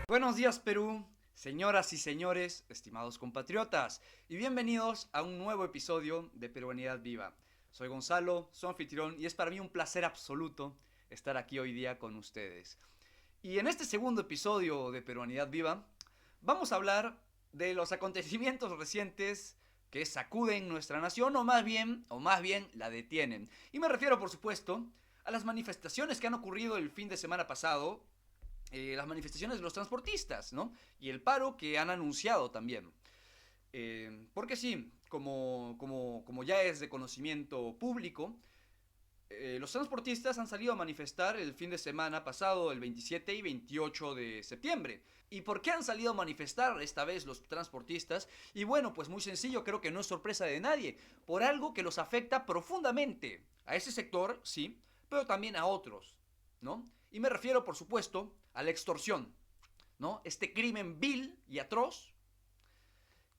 Buenos días, Perú, señoras y señores, estimados compatriotas, y bienvenidos a un nuevo episodio de Peruanidad Viva. Soy Gonzalo, su anfitrión, y es para mí un placer absoluto estar aquí hoy día con ustedes. Y en este segundo episodio de Peruanidad Viva, vamos a hablar de los acontecimientos recientes que sacuden nuestra nación, o más bien la detienen. Y me refiero, por supuesto, a las manifestaciones que han ocurrido el fin de semana pasado, las manifestaciones de los transportistas, ¿no? Y el paro que han anunciado también. Porque sí, como ya es de conocimiento público, los transportistas han salido a manifestar el fin de semana pasado, el 27 y 28 de septiembre. ¿Y por qué han salido a manifestar esta vez los transportistas? Y bueno, pues muy sencillo, creo que no es sorpresa de nadie, por algo que los afecta profundamente. A ese sector, sí, pero también a otros, ¿no? Y me refiero, por supuesto, a la extorsión, ¿no? Este crimen vil y atroz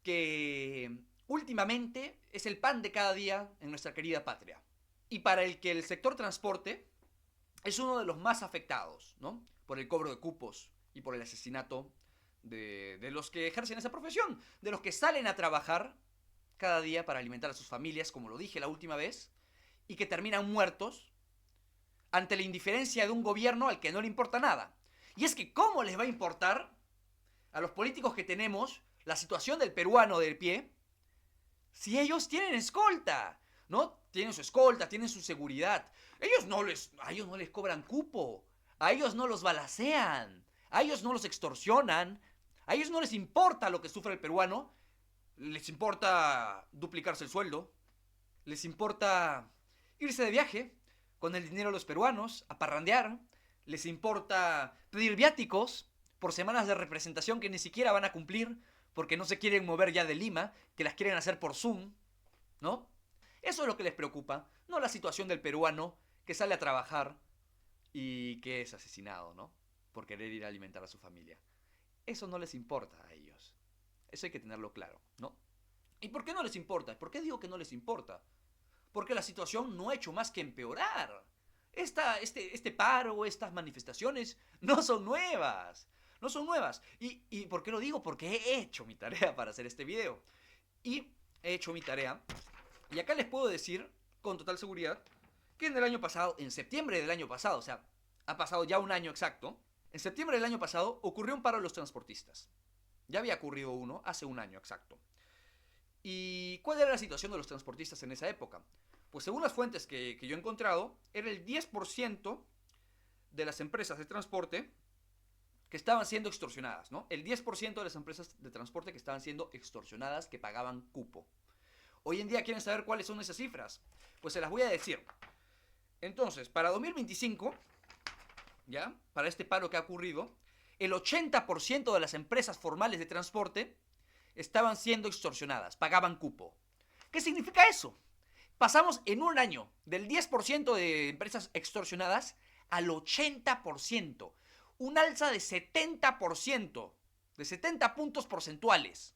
que últimamente es el pan de cada día en nuestra querida patria. Y para el que el sector transporte es uno de los más afectados, ¿no? Por el cobro de cupos y por el asesinato de los que ejercen esa profesión, de los que salen a trabajar cada día para alimentar a sus familias, como lo dije la última vez, y que terminan muertos ante la indiferencia de un gobierno al que no le importa nada. Y es que, ¿cómo les va a importar a los políticos que tenemos la situación del peruano de pie si ellos tienen escolta? ¿No? Tienen su escolta, tienen su seguridad. A ellos no les cobran cupo. A ellos no los balacean. A ellos no los extorsionan. A ellos no les importa lo que sufre el peruano. Les importa duplicarse el sueldo. Les importa irse de viaje con el dinero de los peruanos, a parrandear. Les importa pedir viáticos por semanas de representación que ni siquiera van a cumplir porque no se quieren mover ya de Lima, que las quieren hacer por Zoom, ¿no? Eso es lo que les preocupa, no la situación del peruano que sale a trabajar y que es asesinado, ¿no? Por querer ir a alimentar a su familia. Eso no les importa a ellos. Eso hay que tenerlo claro, ¿no? ¿Y por qué no les importa? ¿Por qué digo que no les importa? Porque la situación no ha hecho más que empeorar. Este paro, estas manifestaciones no son nuevas. No son nuevas. ¿Y por qué lo digo? Porque he hecho mi tarea para hacer este video. Y he hecho mi tarea. Y acá les puedo decir con total seguridad que en el año pasado, en septiembre del año pasado, o sea, ha pasado ya un año exacto, en septiembre del año pasado ocurrió un paro de los transportistas. Ya había ocurrido uno hace un año exacto. ¿Y cuál era la situación de los transportistas en esa época? Pues según las fuentes que yo he encontrado, era el 10% de las empresas de transporte que estaban siendo extorsionadas, ¿no? El 10% de las empresas de transporte que estaban siendo extorsionadas, que pagaban cupo. Hoy en día quieren saber cuáles son esas cifras. Pues se las voy a decir. Entonces, para 2025, ¿ya? Para este paro que ha ocurrido, el 80% de las empresas formales de transporte estaban siendo extorsionadas, pagaban cupo. ¿Qué significa eso? Pasamos en un año del 10% de empresas extorsionadas al 80%. Un alza de 70%, de 70 puntos porcentuales.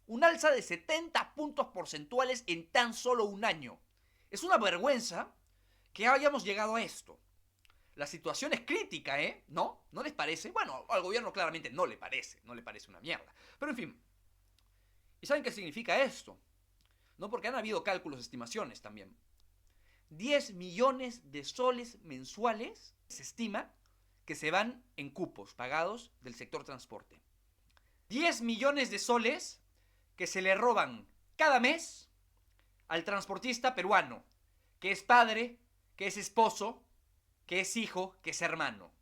Un alza de 70 puntos porcentuales en tan solo un año. Es una vergüenza que hayamos llegado a esto. La situación es crítica, ¿eh? ¿No? ¿No les parece? Bueno, al gobierno claramente no le parece una mierda. Pero en fin. ¿Y saben qué significa esto? ¿No? Porque han habido cálculos, estimaciones también. 10 millones de soles mensuales se estima que se van en cupos pagados del sector transporte. 10 millones de soles que se le roban cada mes al transportista peruano, que es padre, que es esposo, que es hijo, que es hermano.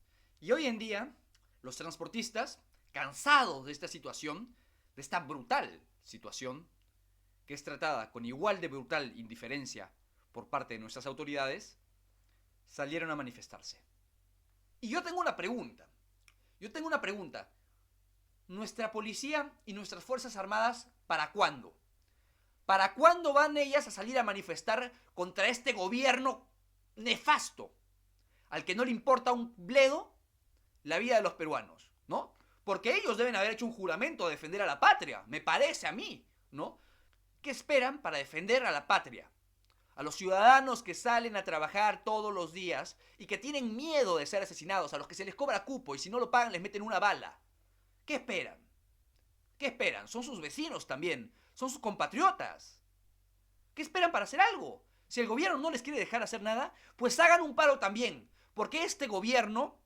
Y hoy en día, los transportistas, cansados de esta situación, de esta brutal situación, que es tratada con igual de brutal indiferencia por parte de nuestras autoridades, salieron a manifestarse. Y yo tengo una pregunta. ¿Nuestra policía y nuestras fuerzas armadas para cuándo? ¿Para cuándo van ellas a salir a manifestar contra este gobierno nefasto, al que no le importa un bledo la vida de los peruanos, ¿no? Porque ellos deben haber hecho un juramento de defender a la patria, me parece a mí, ¿no? ¿Qué esperan para defender a la patria? A los ciudadanos que salen a trabajar todos los días y que tienen miedo de ser asesinados, a los que se les cobra cupo y si no lo pagan les meten una bala. ¿Qué esperan? ¿Qué esperan? Son sus vecinos también, son sus compatriotas. ¿Qué esperan para hacer algo? Si el gobierno no les quiere dejar hacer nada, pues hagan un paro también, porque este gobierno,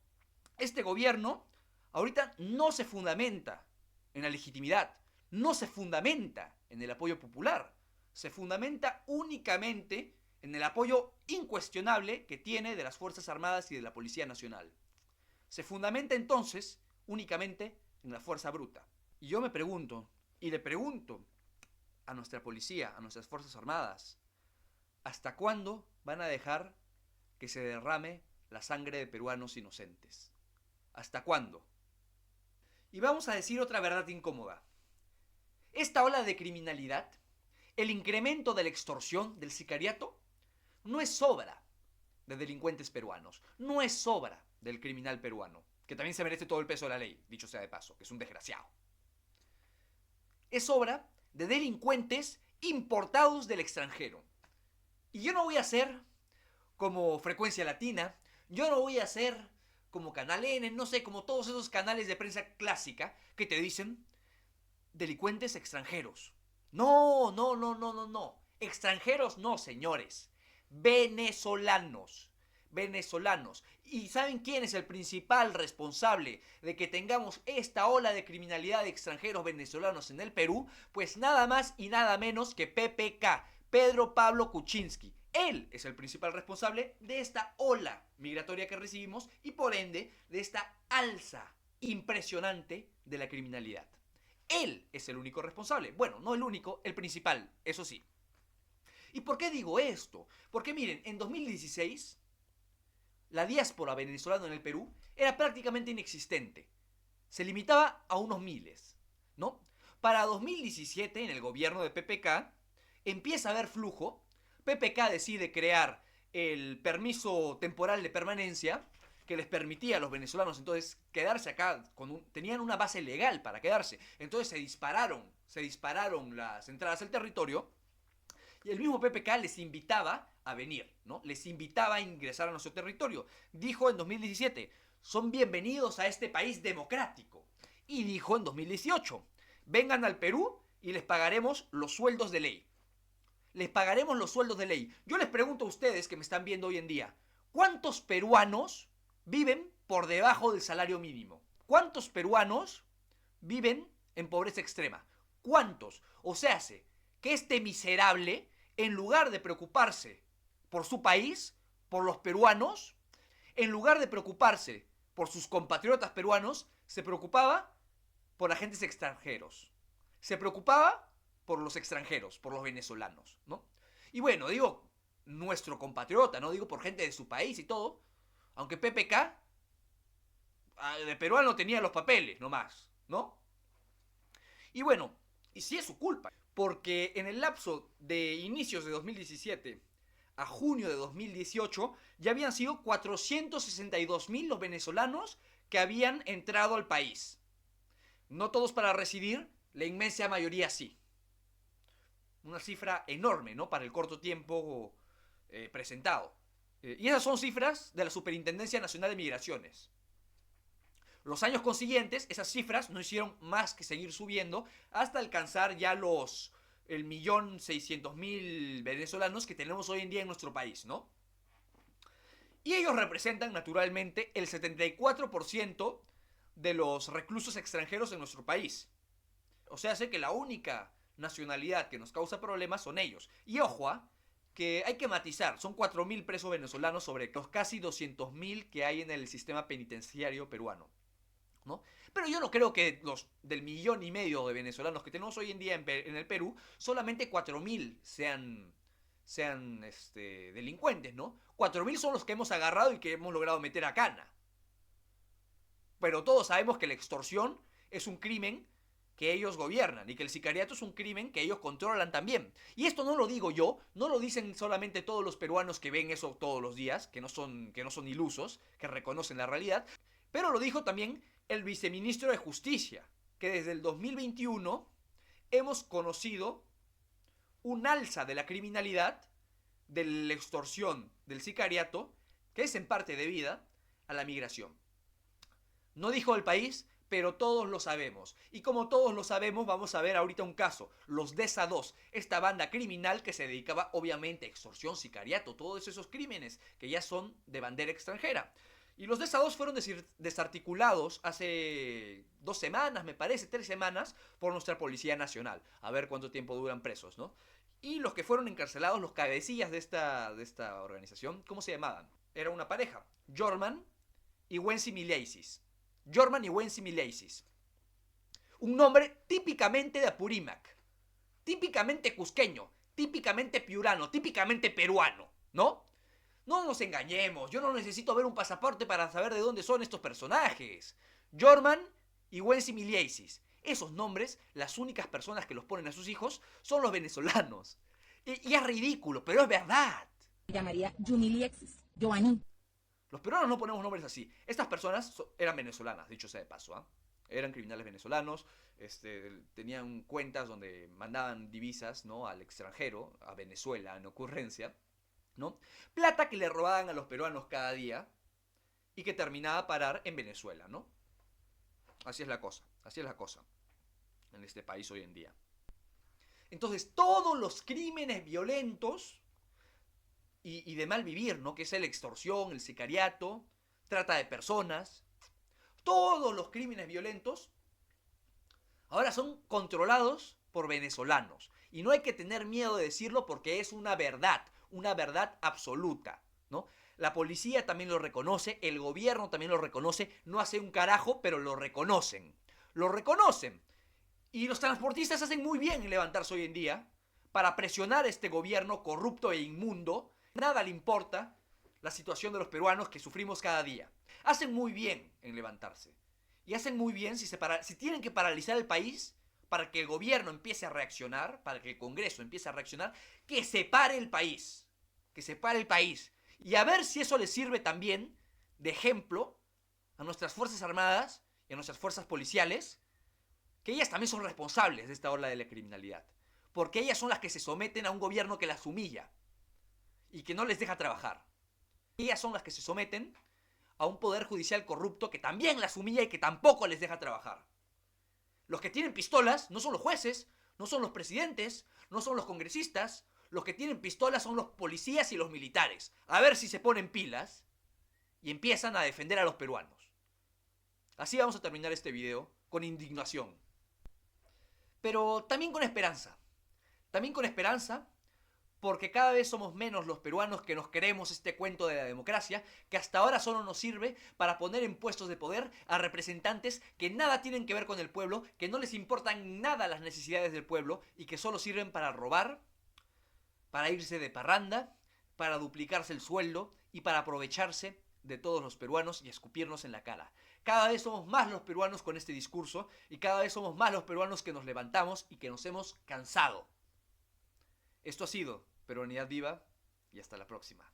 ahorita no se fundamenta en la legitimidad, no se fundamenta en el apoyo popular, se fundamenta únicamente en el apoyo incuestionable que tiene de las Fuerzas Armadas y de la Policía Nacional. Se fundamenta entonces únicamente en la fuerza bruta. Y yo me pregunto, y le pregunto a nuestra policía, a nuestras Fuerzas Armadas, ¿hasta cuándo van a dejar que se derrame la sangre de peruanos inocentes? ¿Hasta cuándo? Y vamos a decir otra verdad incómoda. Esta ola de criminalidad, el incremento de la extorsión, del sicariato, no es obra de delincuentes peruanos, no es obra del criminal peruano, que también se merece todo el peso de la ley, dicho sea de paso, que es un desgraciado. Es obra de delincuentes importados del extranjero. Y yo no voy a ser como Frecuencia Latina, yo no voy a ser como Canal N, no sé, como todos esos canales de prensa clásica que te dicen delincuentes extranjeros. No, no, no, no, no, no. Extranjeros no, señores. Venezolanos. Venezolanos. ¿Y saben quién es el principal responsable de que tengamos esta ola de criminalidad de extranjeros venezolanos en el Perú? Pues nada más y nada menos que PPK, Pedro Pablo Kuczynski. Él es el principal responsable de esta ola migratoria que recibimos y por ende de esta alza impresionante de la criminalidad. Él es el único responsable. Bueno, no el único, el principal, eso sí. ¿Y por qué digo esto? Porque miren, en 2016 la diáspora venezolana en el Perú era prácticamente inexistente. Se limitaba a unos miles, ¿no? Para 2017, en el gobierno de PPK, empieza a haber flujo. PPK decide crear el permiso temporal de permanencia que les permitía a los venezolanos entonces quedarse acá, tenían una base legal para quedarse. Entonces se dispararon las entradas al territorio y el mismo PPK les invitaba a venir, ¿no? Les invitaba a ingresar a nuestro territorio. Dijo en 2017, son bienvenidos a este país democrático. Y dijo en 2018, vengan al Perú y les pagaremos los sueldos de ley. Les pagaremos los sueldos de ley. Yo les pregunto a ustedes que me están viendo hoy en día, ¿cuántos peruanos viven por debajo del salario mínimo? ¿Cuántos peruanos viven en pobreza extrema? ¿Cuántos? O sea, que este miserable, en lugar de preocuparse por su país, por los peruanos, en lugar de preocuparse por sus compatriotas peruanos, se preocupaba por agentes extranjeros. Se preocupaba por los extranjeros, por los venezolanos, ¿no? Y bueno, digo nuestro compatriota, no digo por gente de su país y todo, aunque PPK de peruano tenía los papeles nomás, ¿no? Y bueno, y sí es su culpa, porque en el lapso de inicios de 2017 a junio de 2018 ya habían sido 462.000 los venezolanos que habían entrado al país. No todos para residir, la inmensa mayoría sí. Una cifra enorme, ¿no? Para el corto tiempo presentado. Y esas son cifras de la Superintendencia Nacional de Migraciones. Los años consiguientes, esas cifras no hicieron más que seguir subiendo hasta alcanzar ya los 1.600.000 venezolanos que tenemos hoy en día en nuestro país, ¿no? Y ellos representan naturalmente el 74% de los reclusos extranjeros en nuestro país. O sea, sé que la única nacionalidad que nos causa problemas son ellos. Y ojo, que hay que matizar, son 4.000 presos venezolanos sobre los casi 200.000 que hay en el sistema penitenciario peruano, ¿no? Pero yo no creo que los del 1,5 millones de venezolanos que tenemos hoy en día en el Perú, solamente 4.000 sean delincuentes, ¿no? 4.000 son los que hemos agarrado y que hemos logrado meter a cana. Pero todos sabemos que la extorsión es un crimen que ellos gobiernan y que el sicariato es un crimen que ellos controlan también. Y esto no lo digo yo, no lo dicen solamente todos los peruanos que ven eso todos los días, que no son ilusos, que reconocen la realidad, pero lo dijo también el viceministro de Justicia, que desde el 2021 hemos conocido un alza de la criminalidad, de la extorsión, del sicariato, que es en parte debida a la migración. No dijo el país, pero todos lo sabemos. Y como todos lo sabemos, vamos a ver ahorita un caso, los DESA 2, esta banda criminal que se dedicaba obviamente a extorsión, sicariato, todos esos crímenes que ya son de bandera extranjera. Y los DESA 2 fueron desarticulados hace 2 semanas, me parece, 3 semanas, por nuestra Policía Nacional. A ver cuánto tiempo duran presos, ¿no? Y los que fueron encarcelados, los cabecillas de esta organización, ¿cómo se llamaban? Era una pareja, Jorman y Wensi Mileisis. Jorman y Wensi Mileisis. Un nombre típicamente de Apurímac, típicamente cusqueño, típicamente piurano, típicamente peruano, ¿no? No nos engañemos, yo no necesito ver un pasaporte para saber de dónde son estos personajes. Jorman y Wensi Mileisis. Esos nombres, las únicas personas que los ponen a sus hijos son los venezolanos. Y es ridículo, pero es verdad. Me llamaría Junilexis, Joaní. Los peruanos no ponemos nombres así. Estas personas eran venezolanas, dicho sea de paso, ¿eh? Eran criminales venezolanos, tenían cuentas donde mandaban divisas, ¿no?, al extranjero, a Venezuela, en ocurrencia, ¿no? Plata que le robaban a los peruanos cada día y que terminaba a parar en Venezuela, ¿no? Así es la cosa en este país hoy en día. Entonces, todos los crímenes violentos y de mal vivir, ¿no?, que es la extorsión, el sicariato, trata de personas, todos los crímenes violentos ahora son controlados por venezolanos. Y no hay que tener miedo de decirlo porque es una verdad absoluta, ¿no? La policía también lo reconoce, el gobierno también lo reconoce, no hace un carajo, pero lo reconocen. Lo reconocen. Y los transportistas hacen muy bien en levantarse hoy en día para presionar a este gobierno corrupto e inmundo. Nada le importa la situación de los peruanos que sufrimos cada día. Hacen muy bien en levantarse. Y hacen muy bien si tienen que paralizar el país para que el gobierno empiece a reaccionar, para que el Congreso empiece a reaccionar, que se pare el país. Que se pare el país. Y a ver si eso les sirve también de ejemplo a nuestras Fuerzas Armadas y a nuestras fuerzas policiales, que ellas también son responsables de esta ola de la criminalidad. Porque ellas son las que se someten a un gobierno que las humilla y que no les deja trabajar. Ellas son las que se someten a un poder judicial corrupto que también las humilla y que tampoco les deja trabajar. Los que tienen pistolas no son los jueces, no son los presidentes, no son los congresistas. Los que tienen pistolas son los policías y los militares. A ver si se ponen pilas y empiezan a defender a los peruanos. Así vamos a terminar este video, con indignación. Pero también con esperanza. También con esperanza porque cada vez somos menos los peruanos que nos queremos este cuento de la democracia, que hasta ahora solo nos sirve para poner en puestos de poder a representantes que nada tienen que ver con el pueblo, que no les importan nada las necesidades del pueblo y que solo sirven para robar, para irse de parranda, para duplicarse el sueldo y para aprovecharse de todos los peruanos y escupirnos en la cara. Cada vez somos más los peruanos con este discurso y cada vez somos más los peruanos que nos levantamos y que nos hemos cansado. Esto ha sido Peruanidad Viva y hasta la próxima.